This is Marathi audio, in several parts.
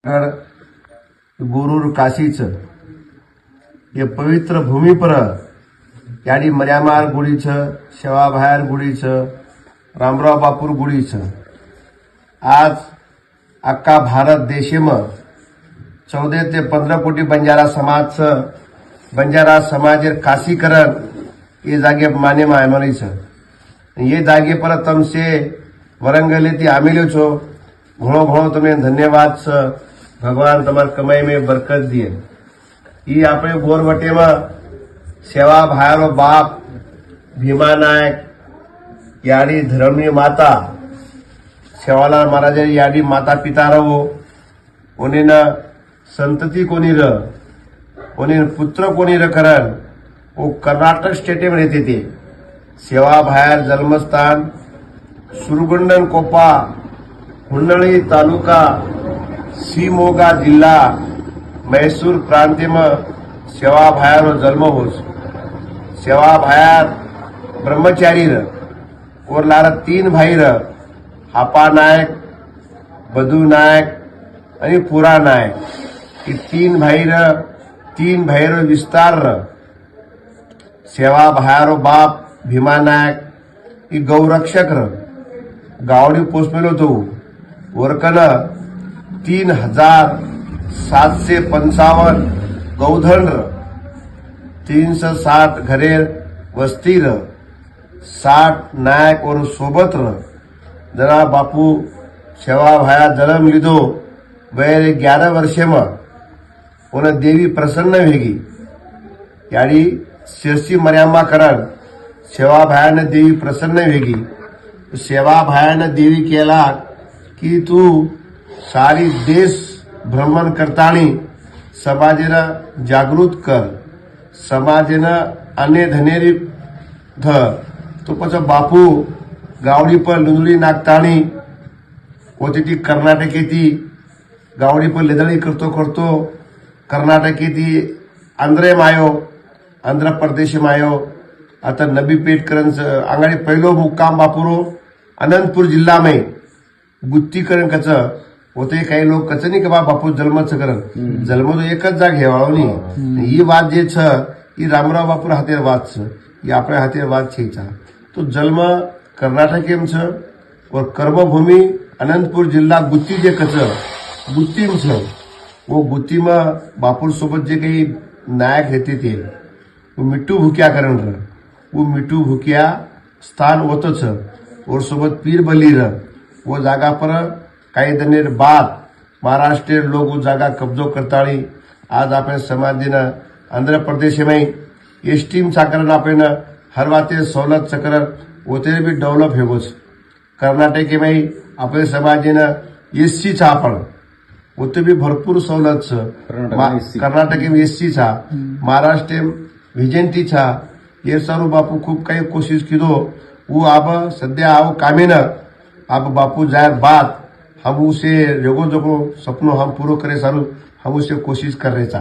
गुरुर काशीच हे पवित्र भूमी पर याडी मर्यामार गुडीच शेवाभायर गुडीच रामराव बापूर गुडीच आज अख्खा भारत देशेम 14 ते 15 कोटी बंजारा समाज बंजारा समाज काशीकरण ये जागे माने मायमरीच ये जागे पर तमसे वरंगले ती आमिलो छो घणो घणो तुम्हें धन्यवाद भगवान तमार कमाई में बरकत दिए। ई आपणे गोरवटे में सेवा भायरो बाप भीमा नायक याडी धर्मनी माता सेवालाल महाराज याडी माता पिता रहो उन्हें संतति कोणी र उन्हें पुत्र कोणी र करन वो कर्नाटक स्टेट में रहते थे। सेवा भायर जन्मस्थान सुरगुंडन कोपा हुन्नळी तालुका शिमोगा जिल्हा मैसूर प्रांत में सेवा भायर जन्म होस। सेवा भायर ब्रह्मचारी र और लारा 3 भाई र हापा नायक बधू नायक आणि पुरा नायक ये 3 भाई र विस्तार र सेवा भायरो बाप भीमा नायक ये गौरक्षक र गावडी पोचमेलो तो वरकन 3755 गौधन र 360 घरे वस्ती र 60 नायक और सोबत र जना बापू सेवा भाया जन्म लीधो वैर 11 वर्षे में उन्हें देवी प्रसन्न वेगी याडी शिरसी मर्यामा करण सेवा भायाने देवी प्रसन्न वेगी। सेवा भायाने देवी केला की तू सारी देश भ्रमण करतानी समाजेना जागृत कर समाजेना अन्य धनेरी ध तो पछ बापू गावडी पर लुंदडी नागतानी होती ती कर्नाटकेती गावडी पर लेदळी करतो करतो कर्नाटकेती आंध्र प्रदेश में आयो आता नबी पेट करन आंगड़ी पहलो मुक्काम बापुरो अनंतपुर जिल्हा में गुत्ती करण कच होते काही लोग कच नहीं के बापू जन्मच करन जन्म तो एकच जाग हेवाळो नहीं ही बात जे छ ही रामराव बापूर हातेर बात छ ही आपल्या हातेर बात छे तो जन्म कर्नाटकेम छ और कर्मभूमि अनंतपुर जिल्हा गुत्ती जे कच गुत्तीम छ वो गुत्ती में बापुर सोबत जे काही नायक रहते थे वो मिट्टू भूकिया करण र वो मिट्टू भूकिया स्थान होत छ और सोबत पीर बली र वो जागा पर काही दनेर बाद महाराष्ट्र लोग वो जागा कब्जो करताळी आज आपण समाधीना आंध्र प्रदेश में एसटीम साकरण आपण हर वाते सवलत सकरण होते भी डेव्हलप हेगो छ कर्नाटक में आपण समाधीना एससी छा आपण होते भी भरपूर सवलत छ कर्नाटक में एससी छा महाराष्ट्र विजयंती छा ये सारू बापू खूब काही कोशिश कीधो वो अब सद्या आओ कामे न अब बापू जायर बात हम उसे जोगो जोगो सपनों हम पूरो करे सारू हम उसे कोशिश कर रहे था।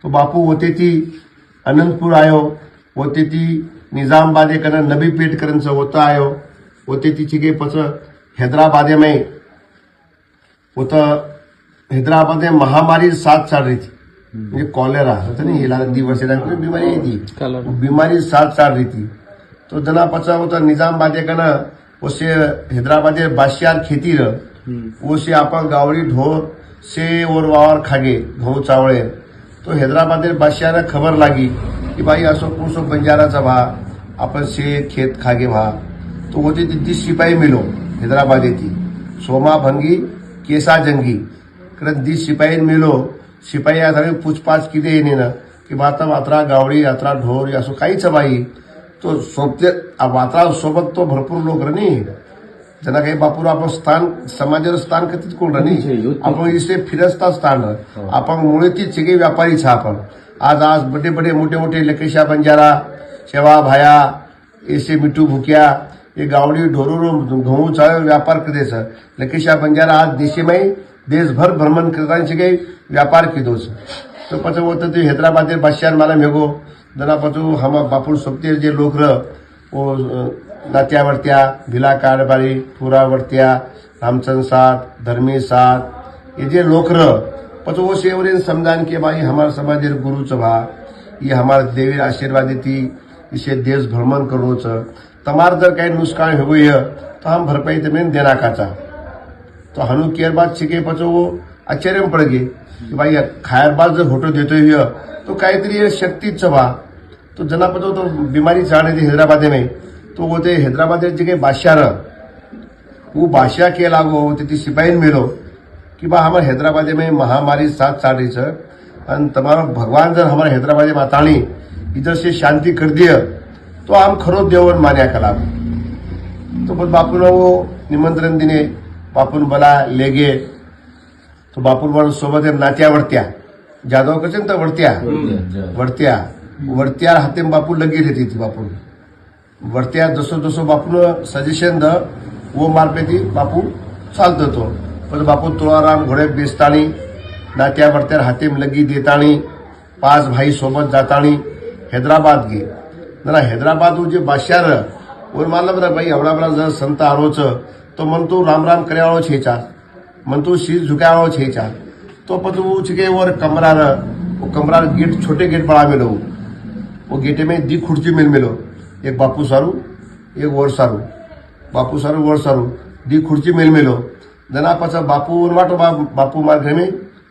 तो बापू होते थी अनंतपुर आयो होते थी निजामबाद कन नबी पेट करन से होता आयो होते थी चिके पछ हैदराबाद में होता हैदराबाद में महामारी साथ चल रही थी ये कॉलेरा होता नहीं ये दिवस कोई बीमारी थी बीमारी साथ चल रही थी। तो जना पचा होता निजामबाद कन उसे हैदराबाद बादशाह खेती र उसे अपन गावड़ी ढोर से और वावर खागे घऊ चावळे तो हैदराबाद बादशाह ने खबर लागी कि भाई असो कुसो बंजाराचा भा अपन से खेत खागे भा तो होती 30 सिपाही मिलो हैदराबाद थी सोमा भंगी केसा जंगी करत 30 सिपाही मिलो सिपाही आता पूछपाछ की दे ना कि माता वात्रा गावडी यात्रा ढोर असो काहीच बाई तो सोबते वात्रा सोबत तो भरपूर लोक रनी जना काही बापूर आपण स्थान समाजाचं स्थान कधीच कोण रनी आपण इसे फिरस्ता स्थान आपण मुळे ती सगळे व्यापारी छा आपण आज बड़े बड़े मोठे मोठे लकेशा बंजारा सेवा भाया ऐसे मिट्टू भूकिया ये गावडी ढोरो घऊ चाळ व्यापार करे छ लकेशा बंजारा आज देश में देश भर भ्रमण करता सगळे व्यापार कीधो छ। तो पछ होतं ते हैदराबाद बादशाह मला मेगो जना पछू हम बापूर सोबते जे लोक र वो नात्यावरत्या भिला कारबारी पुरावरत्या रामचंद साथ धर्मी साथ ये जे लोक पच वो सेवरेन समझान के भाई हमारे समाज गुरु भा ये हमारे देवी आशीर्वाद थी इसे देश भ्रमण करो तमार जर कहीं नुकसान हो तो हम भरपाई तमें देना काचा तो हनु केयर बात सीखे पचो वो आश्चर्य में पड़ गए कि भाई खायर बाद जर फोटो देते हुए तो काहीतरी शक्तीच भा तो जना पचो तो बीमारी चाहने थी हैदराबाद में तो वो ते हैदराबाद जे बादशाह वो बादशाह के लागो ती सिपाही मिलो कि बा हमारे हैदराबाद में महामारी साथ चाल रही है और तुम्हारा भगवान जर हमारे हैदराबाद में आतानी इधर से शांति कर दिया तो हम खरो देवन मान्या कला तो बस बापू ने वो निमंत्रण दिने बापू बोला ले गए तो बापू बोल सोबत नात्या वरत्या जाधव कसे तर वरत्या वरत्या हाते बापू लगी रहती थी बापू वरत्या जसो जसो बापू सजेशन द वो मार्फेती बापू चालत तो पण बापू तुळाराम घोडे बेसतानी नात्या वरत्या हाते लगी देतानी 5 भाई सोबत जातानी हैदराबाद गे जरा हैदराबाद जे बादशाह और मानला बरा भाई एवढा बरा जर संत आरोच तो म्हणतो राम राम कर्याळो छेचा म्हणतो शीर झुकाळो छेचा तो पतू छिके और कमरा गेट छोटे गेट बड़ा मिलो वो गेटे में दी खुर्ची मिलो एक बापू सारू एक वर सारू बापू सारू वर सारू दी खुर्ची मिलो जना पाचा बापू वाटो बापू मार घर में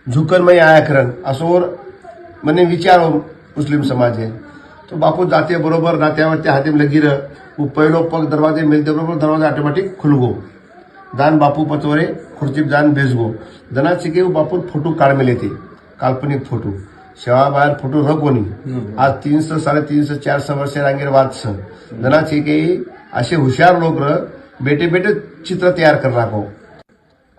झुकन में आया करन असो और मने विचारो मुस्लिम समाज है तो बापू जाते बरोबर नात्यावर त्या हाती लगी रह वो पहलो पग दरवाजे मिलते बरोबर दरवाजा ऑटोमेटिक खुल गो जान बापू पचोरे खुर्ची जान बेच गो जना चिके वो बापू फोटो काढ मिले थे काल्पनिक फोटो शेवा बाहेर फोटो र कोणी आज 300 350 400 वर्ष रांगेर वाच जना चिके असे हुशार लोक बेटे बेटे चित्र तयार कर राखो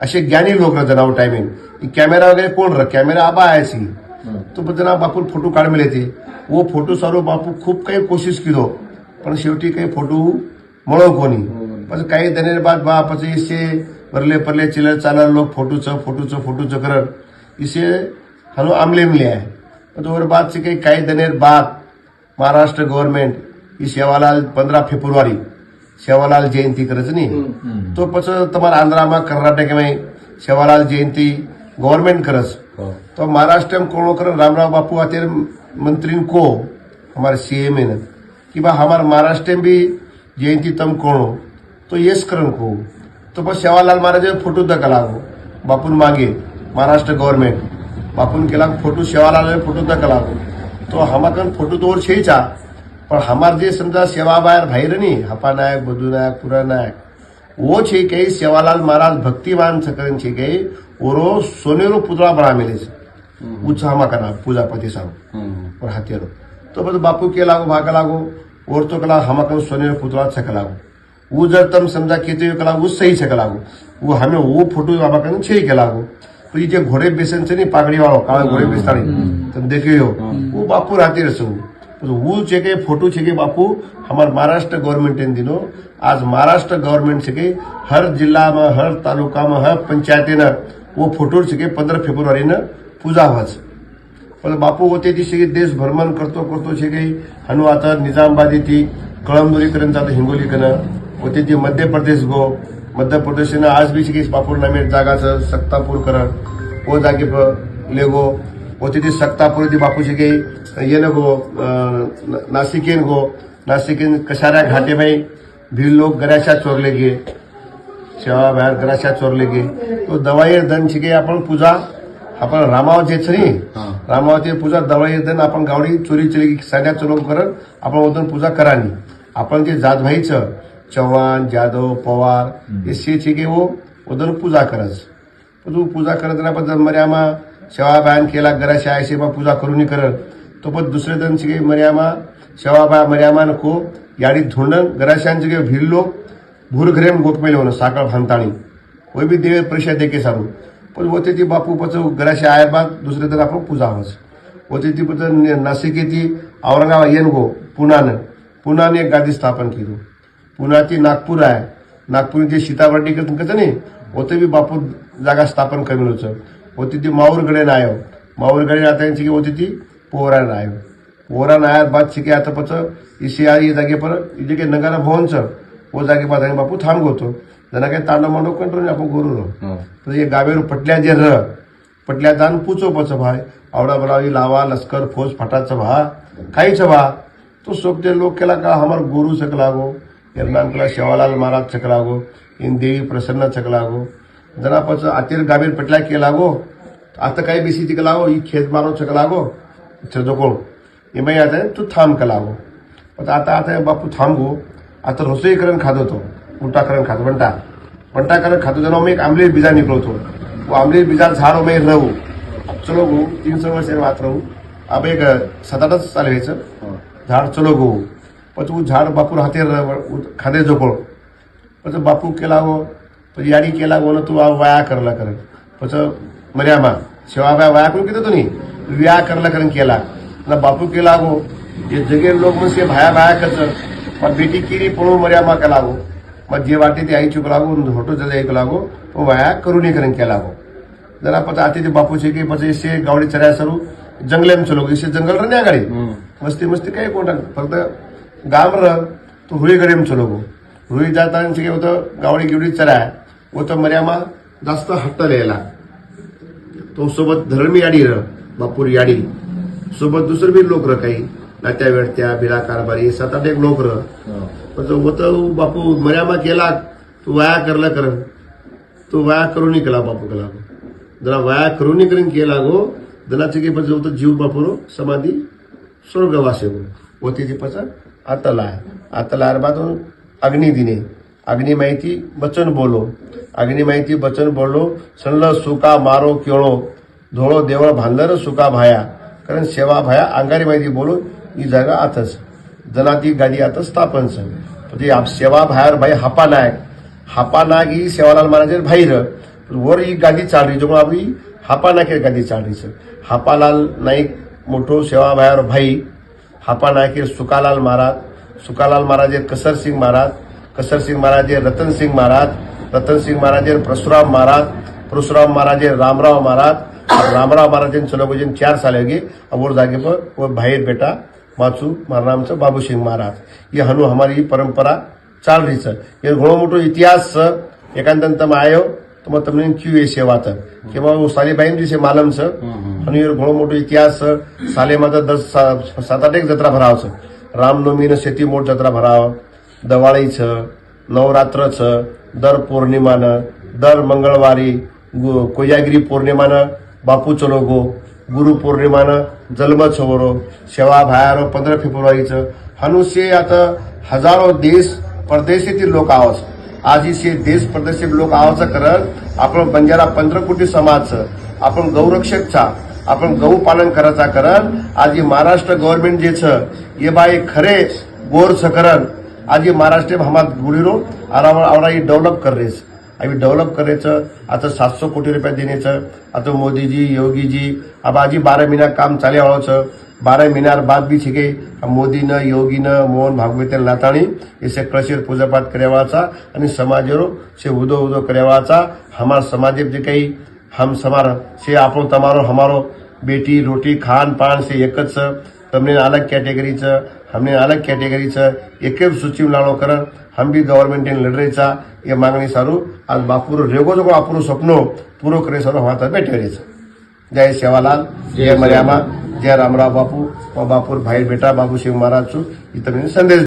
असे ज्ञानी लोक जनाव टाइमिंग कॅमेरा वगैरे कोण कॅमेरा आबा आयसी तो जना बापू फोटो काढ मिले थे वो फोटो सारो बापू खूप काही कोशिश केलो पण शेवटी काही फोटो मळो कोणी पण काही दिने बाद बापाचे इसे परले परले चिलर चालर लोग फोटोच करत इसे हलो आमले मिले आहे तो और बात से काही दिने बाद महाराष्ट्र गवर्नमेंट ही सेवालाल 15 फेब्रुवारी सेवालाल जयंती करच नहीं तो पछ तुम्हारा आंध्रा में कर्नाटक में सेवालाल जयंती गवर्नमेंट करस तो महाराष्ट्र में कोण कर रामराव बापू आते मंत्री को हमारे सीएम है कि बा हमारे महाराष्ट्र में भी जयंती तम कोण तो यस करन को तो बस सेवालाल महाराज फोटो दकला बापून मागे महाराष्ट्र गवर्नमेंट बापून केला फोटो सेवालाल फोटो दकला तो हमाकन फोटो तो और छेचा पण हमार जे समजा सेवा बाहेर बाहेर नहीं हपा नायक बधू नायक पुरा नायक वो छे कई सेवालाल महाराज भक्तिवान सकरन छे कई ओरो सोनेरो पुतळा बना मिले उच्च हमा करना पूजा पति सारो और हाथियारो तो बस बापू के लागो भाग लागो और तो कला हमाकन सोनेरो पुतळा छक लागो वो जर तम समझा कहते कला वो सही छक लागो वो हमें वो फोटो हमाकन छे के लागो तो ये घोड़े बेसन से नहीं पागड़ी वालों काला घोड़े बेसाड़ी तुम देखे हो वो बापू रहते रसो तो वो छे फोटो छे बापू हमारे महाराष्ट्र गवर्नमेंट इन दिनों आज महाराष्ट्र गवर्नमेंट छे हर जिला में हर तालुका में हर पंचायती न वो फोटो छे 15 फेब्रुवारी न पूजा होच पण बापू होते दिवशी देश भ्रमण करतो छे हनु आता निजामाबादी थी कळमनुरी करन जातो हिंगोली कन होते ती मध्य प्रदेश गो मध्य प्रदेश ने आज भी छे बापूर नामे जागा सक्तापुर कर वो जागे पर लेगो होती थी सक्तापुर थी बापू छे ये न गो नासिकेन गो नासिकेन कशारा घाटे में भी लोग गराशा चोरले गे सेवा बाहेर गराशा चोरले गे तो दवाई दन छे आपण पूजा आपण रामाव जे छनी रामावती पूजा दवाई दन आपण गावडी चोरी चोरी साड्या चोरून करत आपण ओदन पूजा करानी आपण जे जात भाईच चौहान जादव पवार ये छे वो ओदन पूजा करस तो पूजा करत ना पण मर्यामा सेवा बायन केला गराशा ऐसे बा पूजा करून करत तो पण दुसरे दन छे मर्यामा सेवा बाय मर्यामा नको याडी धुंडन गराशान छे भिल्लो भूर घरेम गोकमेले होना साकळ भांताणी वो भी देवे परिषद देके सारू पण होते ती बापू पचो गराशा आया बाद दुसरे दिन आपण पूजा होस होते ती पच नाशिक ती औरंगाबाद येन गो पुनाने एक गादी स्थापन की पुना ती नागपूर आहे नागपूर जे सीताबर्डी कसं नाही होते भी बापू जागा स्थापन कमी होती ती माऊरगडे नायो माऊरगडे आता यांची होती ती पोहरा नायो पोहरा नाया बाद छिके आता पच इसी ये जागे पर इजे के नगारा भवनच वो जागे बाद बापू थांब होतो जना काही तांडव मांडव कंट्रोल आपण करू तो ये गावेर पटल्या जे पटल्या जान पूछो पछ भाई आवड़ा बनावी लावा लश्कर फौज फटाचं भा काही भा तो सोपते लोग केला का हमार गुरु चकलागो एरनाम केला शेवालाल महाराज चकलागो इन देवी प्रसन्न चकलागो जना पछ आतिर गाभीर पटल्या केलागो आता काही बेसी तिकलागो ही खेत मारो चकलागो चजोको एमाई आता तू थांब कलागो पण आता बापू थांबगो आता रसोई करण खात होतो उलटा करण खातो वंटा करण खातो जना मैं एक आमलेट बीजा निकलतो वो आमलेट बीजा झाड़ मैं रहू चलो गो 300 वर्ष बात रहू अब एक 7-8 साल व्हायचं झाड चलो गो પછી હું ઝાડ બાપુ હાથે ખાધે જોકો પછી બાપુ કેલાવો પછી યાડી કેલાવો ને તું આ વાયા કરલા કરે પછી મર્યામાં સેવા વાયા કોણ કીધું તું નહીં વ્યા કરલા કરીને કેલા ના બાપુ કેલાગો જે જગે લોક મસ્કે ભાયા ભાયા કરશે પણ બેટી કીરી પણ મર્યામાં કેલાગો મત જે વાટી તે આવી ચૂકલાગો હોટો જલે કેલાગો તો વાયા કરુણી કરીને કેલાગો જરા પછી આથી બાપુ છે કે પછી સે ગાવડી ચર્યા શરૂ जंगलेम चलो इसे जंगल रहने आगाड़ी मस्ती मस्ती काही कोणता फक्त गाम रह तो रुई गडेम चलो गो रुई जाता होतं गावडी गिवडी चराय वो तो मर्यामा जास्त हट्ट लिहायला तो सोबत धर्मी याडी रह बापूर याडी सोबत दुसरं बी लोक रह काही नाट्या वेडत्या बिरा कारभारी 7-8 लोक रह पण होतं बापू मर्यामा केला तू वाया करला कर तू वाया करून केला बापू केला जरा वाया करून करून केला गो दलाचे के પછી તો જીવ બાપુનો સમાધિ સ્વર્ગવાસે હોતી પછી આતલા બાદ અગ્નિ દિને અગ્નિ માહિતી બચન બોલો સણલ સુકા મારો કેળો ધોળો દેવળ ભાંદર સુકા ભાયા कारण સેવા ભાયા આંગારી માહિતી બોલો ही जागा आतच जनाती गादी आता स्थापन છે પછી આપ સેવા ભાયાર ભાઈ હાપા નાગ ही સેવાલાલ મહારાજ ભાઈર वर ही गादी चालली जो आपली हापा नाकेर गादी चालली છે हापालाल नाईक मोठो सेवा भायर भाई हापा नायकेर सुकालाल महाराज कसरसिंग महाराज रतनसिंग महाराज परशुराम महाराज रामराव महाराज चलो भजन 4 साल गे और जागे पर वो भाई बेटा माचू मारा नाम से बाबू सिंह महाराज ये हनु हमारी परंपरा चाल रही है ये घणो मोटो इतिहास एकांत आयो तो मैं तमने क्यों ये सेवा था कि वो सालीबाई जी से मालूम छ आणि घणो मोटो इतिहास साले मात्र 7-8 जत्रा भराव छ रामनवमी ने शेती मोठ जत्रा भराव दवाळी छ नवरात्र छ दर पौर्णिमा न दर मंगळवारी कोजागिरी पौर्णिमा न बापू चलो गो गुरु पौर्णिमा न जन्म छवरो सेवा भायारो 15 फेब्रुवारी छ हनुसे आता हजारो देश परदेशातील लोक आवस आज इसे देश प्रदेशातील लोक आवाचा करत आपण बंजारा 15 कोटी समाज आपण गौरक्षकचा आपण गौ पालन करायचा करत आज महाराष्ट्र गव्हर्नमेंट जे छ ये बाय खरे गोर छ करत आज महाराष्ट्र हमार गुडीरो आवडा डेव्हलप करेस अभी डेव्हलप करायचं आता 700 कोटी रुपये देण्याचं आता मोदीजी योगीजी अब आजी 12 महीना काम चाले वाळोचं 12 महीनार बाद भी छे मोदी न योगी न मोहन भागवत लाताणी इसे कळशीर पूजापाठ करवाचा आणि समाजरो से उदो करवाचा हमार समाज जे कई हम समार से आपो तमारो हमारो बेटी रोटी खान पान से एकच तमने अलग कैटेगरी च हमने अलग कैटेगरी च एक सूची लाड़ो कर हम भी गवर्नमेंट लड़ रही चा ये मांगणी सारू आज बापूर रेगो जो आपरो सपनो पूरो करे सारू हाथ बैठे रही जय सेवालाल जय मर्यामा जय रामराव बापू बापूर भाई बेटा बाबू सिंह महाराज छू संदेश